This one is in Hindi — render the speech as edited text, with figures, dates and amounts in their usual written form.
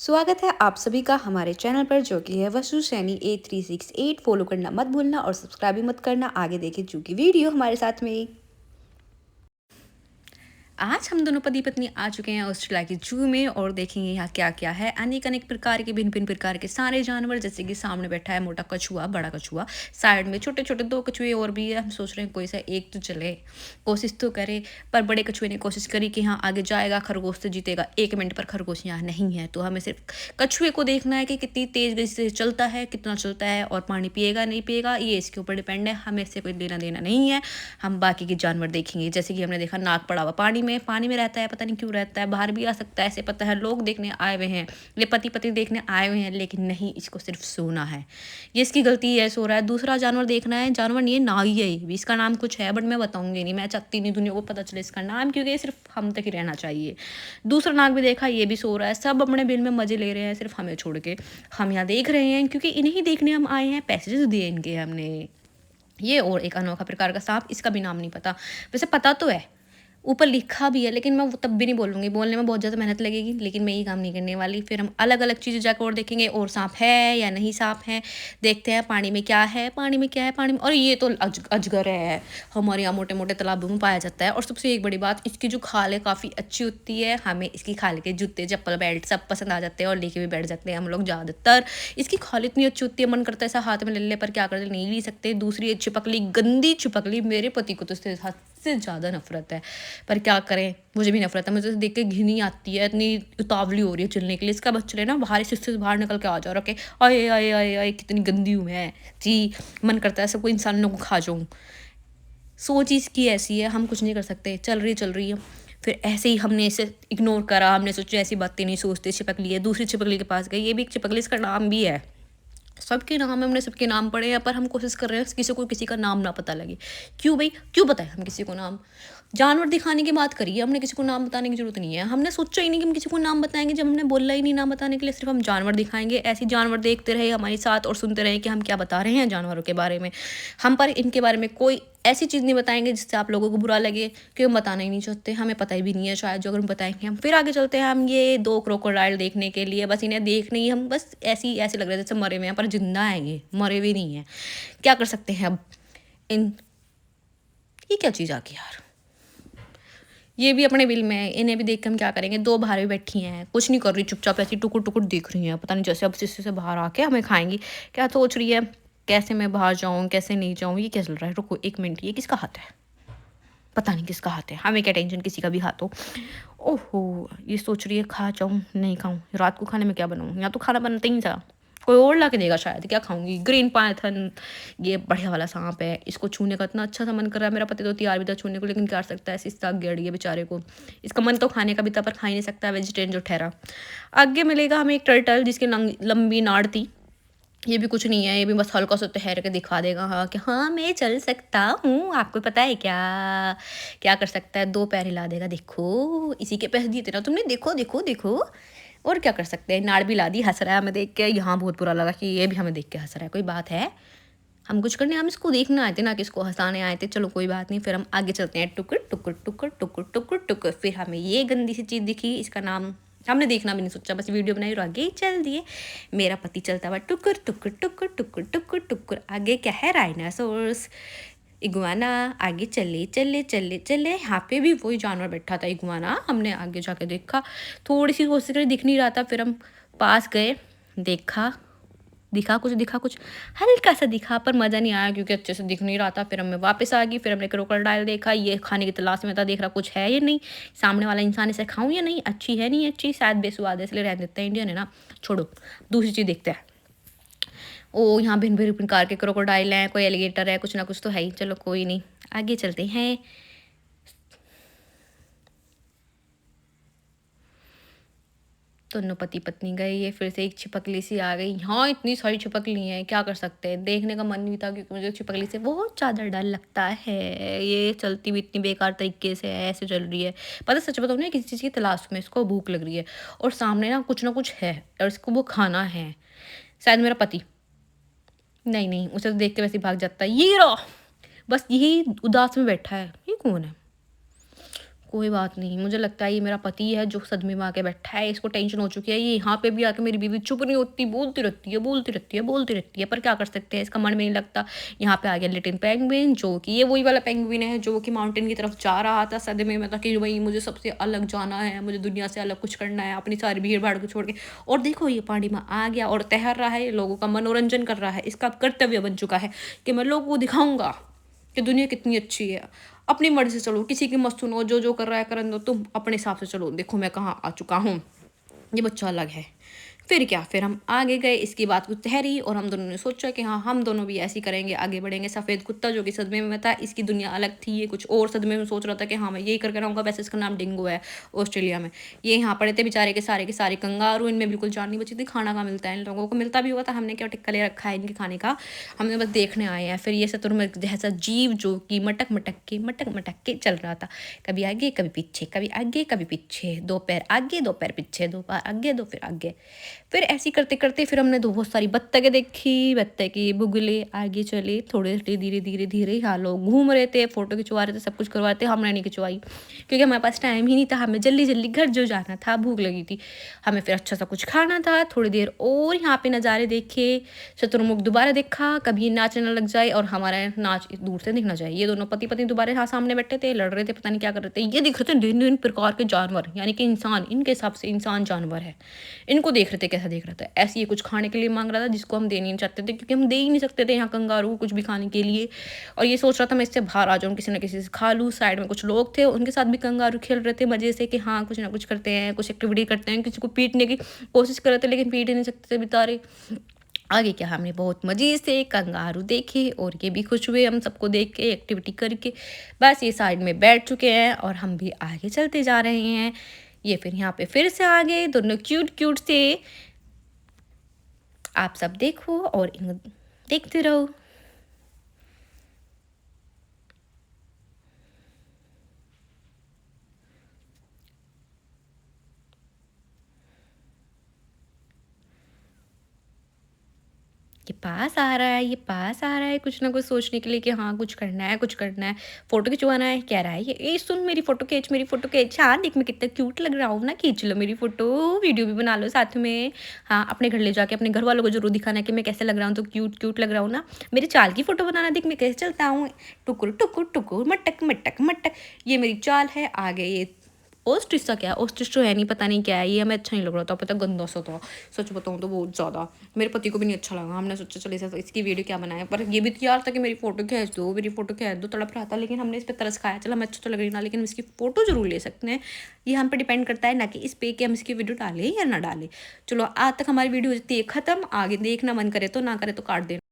स्वागत है आप सभी का हमारे चैनल पर जो कि है वसु सैनी 8368। फॉलो करना मत भूलना और सब्सक्राइब भी मत करना। आगे देखें जू की वीडियो हमारे साथ में। आज हम दोनों पति पत्नी आ चुके हैं ऑस्ट्रेलिया की जू में और देखेंगे यहाँ क्या क्या है। अनेक अनेक प्रकार के भिन्न भिन्न प्रकार के सारे जानवर, जैसे कि सामने बैठा है मोटा कछुआ, बड़ा कछुआ, साइड में छोटे छोटे दो कछुए और भी है। हम सोच रहे हैं कोई सा एक तो चले, कोशिश तो करे। पर बड़े कछुए ने कोशिश करी कि हाँ आगे जाएगा, खरगोश से जीतेगा। 1 मिनट पर खरगोश यहाँ नहीं है, तो हमें सिर्फ कछुए को देखना है कि कितनी तेज गति से चलता है, कितना चलता है और पानी पिएगा नहीं पिएगा, ये इसके ऊपर डिपेंड है। हमें इससे कोई लेना देना नहीं है। हम बाकी के जानवर देखेंगे, जैसे कि हमने देखा नाग पड़ा हुआ पानी में रहता है, पता नहीं क्यों रहता है, बाहर भी आ सकता है, ऐसे पता है। लोग देखने आए हुए हैं, ये पति पत्नी देखने आए हुए हैं, लेकिन नहीं, इसको सिर्फ सोना है। ये इसकी गलती है, सो रहा है। दूसरा जानवर देखना है, जानवर नहीं है, नाग ही है ये भी। इसका नाम कुछ है बट मैं बताऊंगी नहीं, मैं चाहती नहीं दुनिया को पता चले इसका नाम, क्योंकि ये सिर्फ हम तक ही रहना चाहिए। दूसरा नाग भी देखा, ये भी सो रहा है। सब अपने बिल में मजे ले रहे हैं, सिर्फ हमें छोड़ के। हम यहाँ देख रहे हैं क्योंकि इन्हें देखने हम आए हैं, पैसे जो दिए इनके हमने। ये और एक अनोखा प्रकार का सांप, इसका भी नाम नहीं पता। वैसे पता तो है, ऊपर लिखा भी है, लेकिन मैं वो तब भी नहीं बोलूँगी, बोलने में बहुत ज़्यादा मेहनत लगेगी, लेकिन मैं ये काम नहीं करने वाली। फिर हम अलग अलग चीज़ें जाकर और देखेंगे, और सांप है या नहीं सांप है, देखते हैं पानी में क्या है, पानी में क्या है, पानी में। और ये तो अजगर है, हमारे यहाँ मोटे मोटे तालाबों में पाया जाता है। और सबसे एक बड़ी बात, इसकी जो खाल है काफ़ी अच्छी होती है। हमें इसकी खाल के जूते, चप्पल, बेल्ट सब पसंद आ जाते हैं और लेके भी बैठ जाते हैं हम लोग ज़्यादातर। इसकी खाल इतनी अच्छी होती है, मन करता है ऐसा हाथ में ले ले, पर क्या करते, नहीं ले सकते। दूसरी छिपकली, गंदी छिपकली, मेरे पति को तो इससे हद से ज़्यादा नफरत है, पर क्या करें, मुझे भी नफरत है। मुझे तो देख के घिनी आती है, इतनी उतावली हो रही है चलने के लिए। इसका बस चले ना बाहर, इस हिस्से से बाहर निकल के आ जाओ, रखे आए आए आए आए, कितनी गंदी हूँ मैं जी। मन करता है सबको, इंसानों को खा जाऊँ। सोच इसकी ऐसी है, हम कुछ नहीं कर सकते। चल रही है। फिर ऐसे ही हमने इसे इग्नोर करा, हमने सोचा ऐसी बातें नहीं सोचते। छिपकली है, दूसरी छिपकली के पास गई, ये भी एक छिपकली, इसका नाम भी है। सबके नाम है, हमने सबके नाम पढ़े हैं, पर हम कोशिश कर रहे हैं किसी को किसी का नाम ना पता लगे। क्यों भाई, क्यों बताएं हम किसी को नाम? जानवर दिखाने की बात करिए, हमने किसी को नाम बताने की जरूरत नहीं है। हमने सोचा ही नहीं कि हम किसी को नाम बताएंगे, जब हमने बोला ही नहीं नाम बताने के लिए, सिर्फ हम जानवर दिखाएंगे। ऐसे जानवर देखते रहे हमारे साथ और सुनते रहे कि हम क्या बता रहे हैं जानवरों के बारे में। हम पर इनके बारे में कोई ऐसी चीज़ नहीं बताएंगे जिससे आप लोगों को बुरा लगे, कि हम बताना ही नहीं चाहते, हमें पता ही भी नहीं है शायद जो अगर हम बताएंगे। हम फिर आगे चलते हैं, हम ये 2 क्रोकोडाइल देखने के लिए, बस इन्हें देखने ही हम बस ऐसे लग रहे जैसे मरे हुए हैं, पर जिंदा है, ये मरे हुए नहीं है। क्या कर सकते हैं अब इन, ये क्या चीज़ आ गई यार। ये भी अपने बिल में है, इन्हें भी देख के हम क्या करेंगे। 2 बाहर भी बैठी हैं, कुछ नहीं कर रही, चुपचाप ऐसी टुकुर टुकुर देख रही हैं, पता नहीं जैसे अब शीशे से बाहर आके हमें खाएंगी। क्या सोच रही है, कैसे मैं बाहर जाऊँ, कैसे नहीं जाऊँ, ये क्या चल रहा है। रुको 1 मिनट, ये किसका हाथ है? पता नहीं किसका हाथ है, हमें क्या टेंशन किसी का भी हाथ हो। ओहो, ये सोच रही है खा जाऊँ नहीं खाऊँ, रात को खाने में क्या बनाऊँ, यहाँ तो खाना बनता ही नहीं था, कोई और ला के देगा शायद, क्या खाऊंगी। ग्रीन पाइथन, ये बढ़िया वाला सांप है, इसको छूने का इतना अच्छा सा मन कर रहा है। मेरा पति तो तैयार भी था छूने को, लेकिन क्या कर सकता है, सिस्ता गड़ गया बेचारे को। इसका मन तो खाने का भी था, पर खा ही नहीं सकता, वेजिटेरियन जो ठहरा। आगे मिलेगा हमें एक टर्टल, जिसकी लंबी नाड़ थी। ये भी कुछ नहीं है, ये भी बस हल्का सा ठहर के दिखा देगा हाँ कि हाँ मैं चल सकता हूँ। आपको पता है क्या, क्या कर सकता है, 2 पैर हिला देगा। देखो इसी के पैसे दिए थे ना तुमने, देखो देखो देखो। और क्या कर सकते हैं, नाड़ भी ला दी, हंस रहा है हमें देख के। यहाँ बहुत बुरा लगा कि ये भी हमें देख के हंस रहा है। कोई बात है, हम कुछ करने, हम इसको देखने आए थे ना कि इसको हंसाने आए थे। चलो कोई बात नहीं, फिर हम आगे चलते हैं। टुकुर टुकुर टुकुर टुकुर टुकुर टुकुर। फिर हमें ये गंदी सी चीज़ दिखी, इसका नाम हमने देखना भी नहीं सोचा, बस वीडियो बनाई और आगे ही चल दिए। मेरा पति चलता हुआ टुकुर टुकुर टुकुर टुकुर टुकुर टुकुर। आगे क्या है, राइनासोर्स, इगुआना। आगे चले चले चले चले, यहाँ पे भी वही जानवर बैठा था, इगुआना। हमने आगे जाके देखा, थोड़ी सी कोशिश करी, दिख नहीं रहा था। फिर हम पास गए, देखा, दिखा कुछ हल्का सा दिखा, पर मज़ा नहीं आया क्योंकि अच्छे से दिख नहीं रहा था। फिर हमें वापस आ गई, फिर हमने क्रोकोडाइल देखा, ये खाने की तलाश में था, देख रहा कुछ है या नहीं, सामने वाला इंसान इसे खाऊं या नहीं, अच्छी है नहीं अच्छी, शायद बेसुआद है इसलिए रहने देते हैं, इंडियन है ना, छोड़ो। दूसरी चीज़ देखते हैं। ओ यहाँ भिन्न भिन्न प्रकार के क्रोकोडाइल हैं, कोई एलिगेटर है, कुछ ना कुछ तो है ही। चलो कोई नहीं, आगे चलते हैं। दोनों पति पत्नी गए, ये फिर से एक छिपकली सी आ गई। हाँ इतनी सारी छिपकली हैं, क्या कर सकते हैं, देखने का मन नहीं था क्योंकि मुझे छिपकली से बहुत ज़्यादा डर लगता है। ये चलती भी इतनी बेकार तरीके से है, ऐसे चल रही है। पता सच बताऊँ ना, किसी चीज़ की तलाश में, इसको भूख लग रही है और सामने ना कुछ है और इसको वो खाना है। शायद मेरा पति, नहीं नहीं, उसे तो देख के वैसे ही भाग जाता है। ये रहा, बस यही उदास में बैठा है। ये कौन है, कोई बात नहीं, मुझे लगता है ये मेरा पति है जो सदमे में आके बैठा है, इसको टेंशन हो चुकी है, ये यहाँ पे भी आके मेरी बीवी चुप नहीं होती, बोलती रहती है, बोलती रहती है, बोलती रहती है, पर क्या कर सकते हैं, इसका मन में नहीं लगता। यहाँ पे आ गया लिटिल पेंगुइन, जो कि ये वही वाला पेंगुइन है जो कि माउंटेन की तरफ जा रहा था सदमे में, ताकि भाई मुझे सबसे अलग जाना है, मुझे दुनिया से अलग कुछ करना है, अपनी सारी भीड़ भाड़ को छोड़ के। और देखो ये पानी में आ गया और तैर रहा है, लोगों का मनोरंजन कर रहा है, इसका अब कर्तव्य बन चुका है कि मैं लोगों को दिखाऊंगा कि दुनिया कितनी अच्छी है। अपनी मर्जी से चलो, किसी की मत सुनो, जो जो कर रहा है करने दो, तुम अपने हिसाब से चलो, देखो मैं कहाँ आ चुका हूँ। ये बच्चा अलग है। फिर क्या, फिर हम आगे गए, इसकी बात को ठहरी और हम दोनों ने सोचा कि हाँ हम दोनों भी ऐसे ही करेंगे, आगे बढ़ेंगे। सफ़ेद कुत्ता जो कि सदमे में था, इसकी दुनिया अलग थी, ये कुछ और सदमे में सोच रहा था कि हाँ मैं यही करके रहूँगा। वैसे इसका नाम डिंगो है ऑस्ट्रेलिया में। ये यहाँ पड़े थे बेचारे के सारे कंगारू, इनमें बिल्कुल जान नहीं बची थी। खाना कहाँ मिलता है इन लोगों को, मिलता भी हुआ था, हमने क्या टिक्का ले रखा है इनके खाने का, हमने बस देखने आए हैं। फिर ये शतुरमुर्ग जैसा जीव जो कि मटक मटक के चल रहा था, कभी आगे कभी पीछे, कभी आगे कभी पीछे, दो पैर आगे दो पैर पीछे, दो पैर आगे दो पैर आगे। फिर ऐसे करते करते फिर हमने बहुत सारी बत्तखें देखी, बत्तखे बुगले आगे चले, थोड़े धीरे धीरे धीरे। यहाँ लोग घूम रहे थे, फोटो खिंचवा रहे थे, सब कुछ करवा रहे थे, हमने नहीं खिंचवाई क्योंकि हमारे पास टाइम ही नहीं था, हमें जल्दी जल्दी घर जो जाना था, भूख लगी थी हमें, फिर अच्छा सा कुछ खाना था। थोड़ी देर और यहाँ पे नज़ारे देखे, शतुरमुर्ग दोबारा देखा, कभी नाचने न लग जाए और हमारा नाच दूर से दिखना चाहिए। ये दोनों पति पत्नी दोबारा यहाँ सामने बैठे थे, लड़ रहे थे, पता नहीं क्या कर रहे थे। ये दिख रहे थे भिन्न भिन्न प्रकार के जानवर, यानी कि इंसान, इनके हिसाब से इंसान जानवर है, इनको देख रहे थे कैसा देख रहा था। ऐसे ये कुछ खाने के लिए मांग रहा था जिसको हम दे नहीं चाहते थे, क्योंकि हम दे ही नहीं सकते थे यहाँ कंगारू को कुछ भी खाने के लिए। और ये सोच रहा था मैं इससे बाहर आ जाऊँ, किसी न किसी से खा लूँ। साइड में कुछ लोग थे, उनके साथ भी कंगारू खेल रहे थे मज़े से कि हाँ कुछ ना कुछ करते हैं, कुछ एक्टिविटी करते हैं, किसी को पीटने की कोशिश कर रहे थे लेकिन पीट ही नहीं सकते थे बेचारे। आगे क्या, हमने बहुत मज़े से कंगारू देखे और ये भी खुश हुए हम सबको देख के, एक्टिविटी करके। बस ये साइड में बैठ चुके हैं और हम भी आगे चलते जा रहे हैं। ये फिर यहाँ पे फिर से आ गए दोनों क्यूट क्यूट से। आप सब देखो और इनको देखते रहो। ये पास आ रहा है, ये पास आ रहा है, कुछ ना कुछ सोचने के लिए कि हाँ कुछ करना है, कुछ करना है। फ़ोटो खिंचवाना है, कह रहा है ये सुन मेरी फ़ोटो खींच, मेरी फ़ोटो खींच। हाँ, देख मैं कितना क्यूट लग रहा हूँ ना, खींच लो मेरी फ़ोटो, वीडियो भी बना लो साथ में। हाँ, अपने घर ले जाके अपने घर वालों को ज़रूर दिखाना कि मैं कैसे लग रहा हूँ, तो क्यूट क्यूट लग रहा हूँ ना। मेरी चाल की फ़ोटो बनाना, देख मैं कैसे चलता हूँ, टुकुर टुकुर टुकुर, मटक मटक मटक। ये मेरी चाल है। आगे ये ओस्ट्रिच सा, क्या ओस्ट्रिच तो है नहीं, पता नहीं क्या है ये, हमें अच्छा नहीं लग रहा था, पता गंदा सा था। सच बताऊँ तो बहुत ज़्यादा, मेरे पति को भी नहीं अच्छा लगा। हमने सोचा चले इसकी वीडियो क्या बनाए, पर ये भी तैयार था कि मेरी फ़ोटो खींच दो, मेरी फ़ोटो खींच दो, तड़प रहा था। लेकिन हमने इस पर तरस खाया, चला हमें अच्छा तो लग रही ना, लेकिन इसकी फ़ोटो जरूर ले सकते हैं। ये हम पर डिपेंड करता है ना कि इस पे कि हम इसकी वीडियो डालें या ना डालें। चलो आज तक हमारी वीडियो होती है ख़त्म, आगे देखना मन करे तो, ना करे तो काट देना।